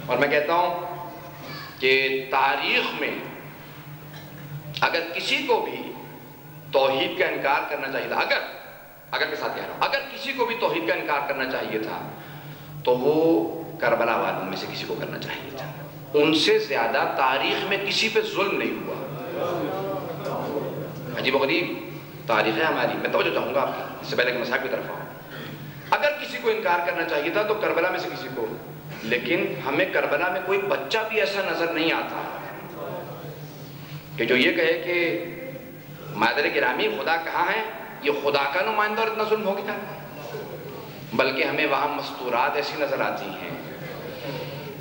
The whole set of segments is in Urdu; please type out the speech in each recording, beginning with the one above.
اور میں کہتا ہوں کہ تاریخ میں اگر کسی کو بھی توحید کا انکار کرنا چاہیے تھا، اگر کے ساتھ کہہ رہا ہوں، اگر کسی کو بھی توحید کا انکار کرنا چاہیے تھا تو وہ کربلا والوں میں سے کسی کو کرنا چاہیے تھا۔ ان سے زیادہ تاریخ میں کسی پہ ظلم نہیں ہوا۔ عجیب و غریب تاریخ ہے ہماری، میں توجہ چاہوں گا آپ کی، اس سے پہلے کہ مسائل کی طرف آؤں۔ اگر کسی کو انکار کرنا چاہیے تھا تو کربلا میں سے کسی کو، لیکن ہمیں کربلا میں کوئی بچہ بھی ایسا نظر نہیں آتا کہ جو یہ کہے کہ مادر گرامی خدا کہاں ہے، یہ خدا کا نمائندہ اور اتنا ظلم ہو گیا، بلکہ ہمیں وہاں مستورات ایسی نظر آتی ہیں۔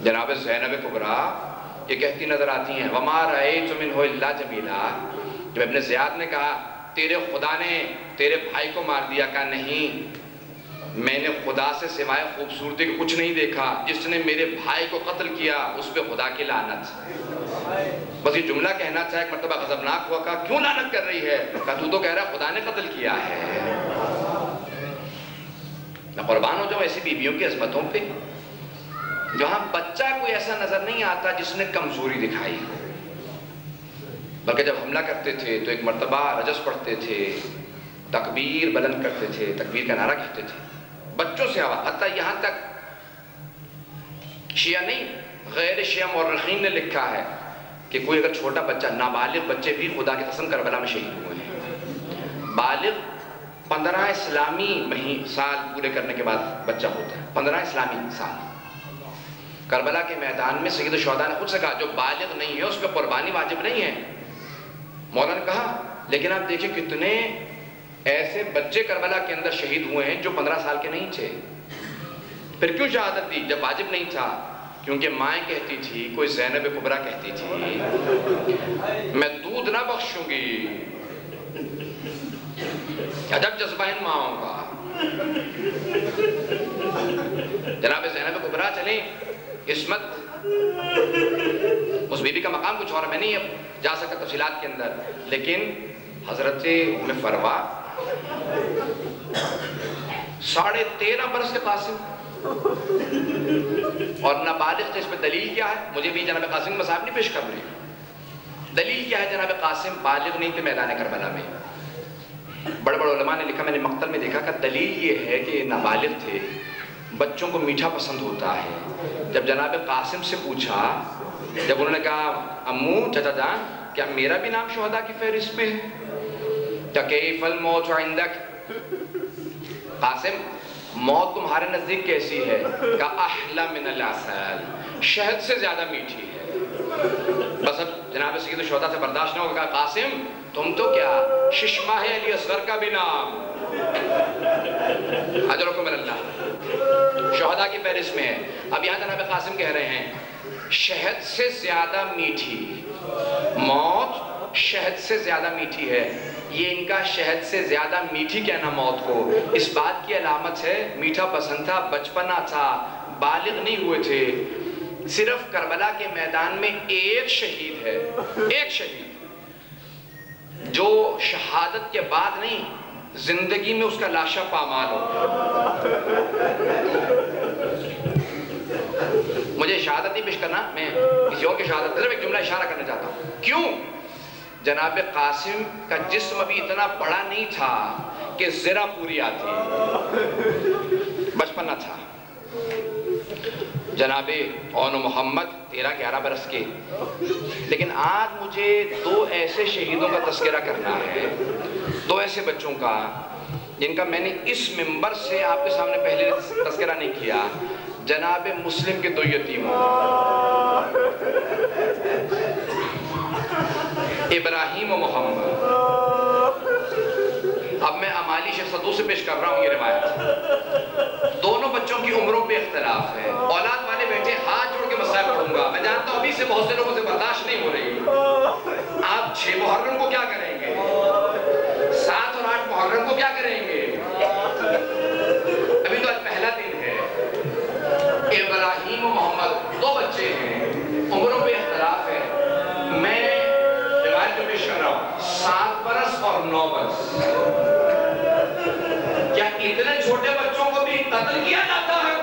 جناب زینب کبریٰ یہ کہتی نظر آتی ہیں وَمَا رَأَيْتُ مِنْهُ إِلَّا جَمِيلًا، جب ابن زیاد نے کہا تیرے خدا نے تیرے بھائی کو مار دیا، کہا نہیں، میں نے خدا سے سوائے خوبصورتی کو کچھ نہیں دیکھا، جس نے میرے بھائی کو قتل کیا اس پہ خدا کی لعنت۔ بس یہ جملہ کہنا چاہے ایک مرتبہ غضبناک ہوا، کہا کیوں لعنت کر رہی ہے؟ کہا تو کہہ رہا ہے خدا نے قتل کیا ہے۔ میں قربان ہو جاؤں ایسی بیویوں کی عظمتوں پہ، جہاں بچہ کوئی ایسا نظر نہیں آتا جس نے کمزوری دکھائی، بلکہ جب حملہ کرتے تھے تو ایک مرتبہ رجس پڑھتے تھے، تکبیر بلند کرتے تھے، تکبیر کا نعرہ کہتے تھے، بچوں سے آواز، حتیٰ یہاں تک شیعہ نہیں غیر شیعہ مورخین نے لکھا ہے کہ کوئی اگر چھوٹا بچہ، نابالغ بچے بھی خدا کی قسم کربلا میں شہید ہوئے ہیں۔ بالغ 15 اسلامی سال پورے کرنے کے بعد بچہ ہوتا ہے، 15 اسلامی سال۔ کربلا کے میدان میں سید الشہداء نے خود سے کہا جو بالغ نہیں ہے اس پہ قربانی واجب نہیں ہے۔ مولا نے کہا لیکن آپ دیکھیں کتنے ایسے بچے کربلا کے اندر شہید ہوئے ہیں جو 15 سال کے نہیں تھے۔ پھر کیوں شہادت دی جب واجب نہیں تھا؟ کیونکہ مائیں کہتی تھی، کوئی زینب کبریٰ کہتی تھی میں دودھ نہ بخشوں گی۔ عجب جذبہ ان ماؤں کا۔ جناب زینب کبریٰ چلیں، عصمت اس بی بی کا مقام کچھ اور، میں نہیں جا سکتا تفصیلات کے اندر، لیکن حضرت ام فروا 13.5 برس کے قاسم اور نابالغ تھے۔ اس پہ دلیل کیا ہے؟ مجھے بھی جناب قاسم مصاحب نہیں پیش کر رہی، دلیل کیا ہے؟ جناب قاسم بالغ نہیں تھے میدان کربلا میں۔ بڑے بڑے علماء نے لکھا، میں نے مقتل میں دیکھا کہ دلیل یہ ہے کہ نابالغ تھے، بچوں کو میٹھا پسند ہوتا ہے۔ جب جناب قاسم سے پوچھا، جب انہوں نے کہا امو چچا جان کیا میرا بھی نام شہداء کی فہرست میں ہے؟ کیا کیف الموت عندک؟ قاسم موت تمہارے نزدیک کیسی ہے؟ کہا احلی من العسل، شہد سے زیادہ میٹھی ہے۔ بس اب جناب سید الشہداء سے برداشت نہ ہوگا، کہا قاسم تم تو کیا ششمہ ہے علی اصغر کا بھی نام، اجرکم من اللہ، شہداء کی فہرست میں ہے۔ اب یہاں جناب قاسم کہہ رہے ہیں شہد سے زیادہ میٹھی، موت شہد سے زیادہ میٹھی ہے۔ یہ ان کا شہد سے زیادہ میٹھی کہنا موت کو اس بات کی علامت ہے میٹھا پسند تھا، بچپنا تھا، بالغ نہیں ہوئے تھے۔ صرف کربلا کے میدان میں ایک شہید ہے، ایک شہید جو شہادت کے بعد نہیں زندگی میں اس کا لاشا پامال ہو۔ مجھے شہادت نہیں پیش کرنا، میں کسی اور کی شہادت، صرف ایک جملہ اشارہ کرنا چاہتا ہوں۔ کیوں؟ جناب قاسم کا جسم ابھی اتنا بڑا نہیں تھا کہ زرہ پوری آتی، بچپنا تھا۔ جناب اون محمد 13-11 برس کے، لیکن آج مجھے 2 ایسے شہیدوں کا تذکرہ کرنا ہے، 2 ایسے بچوں کا جن کا میں نے اس منبر سے آپ کے سامنے پہلے تذکرہ نہیں کیا۔ جناب مسلم کے 2 یتیموں، ابراہیم و محمد۔ اب میں امالی شیخ صدوق سے پیش کر رہا ہوں یہ روایت۔ دونوں بچوں کی عمروں پہ اختلاف ہے، اولاد والے بیٹے ہاتھ جوڑ کے مسائل پڑھوں گا، میں جانتا ہوں ابھی سے بہت سے لوگوں سے برداشت نہیں ہو رہی۔ آپ 6 محرم کو کیا کریں گے؟ 7 اور 8 محرم کو کیا کریں گے؟ ابھی تو آج پہلا دن ہے۔ ابراہیم و محمد 2 بچے ہیں، عمروں پہ اختلاف ہے۔ میں روایت میں پیش کر رہا ہوں 7 برس اور 9 برس۔ کیا اتنے چھوٹے بچوں کو بھی قتل کیا جاتا ہے؟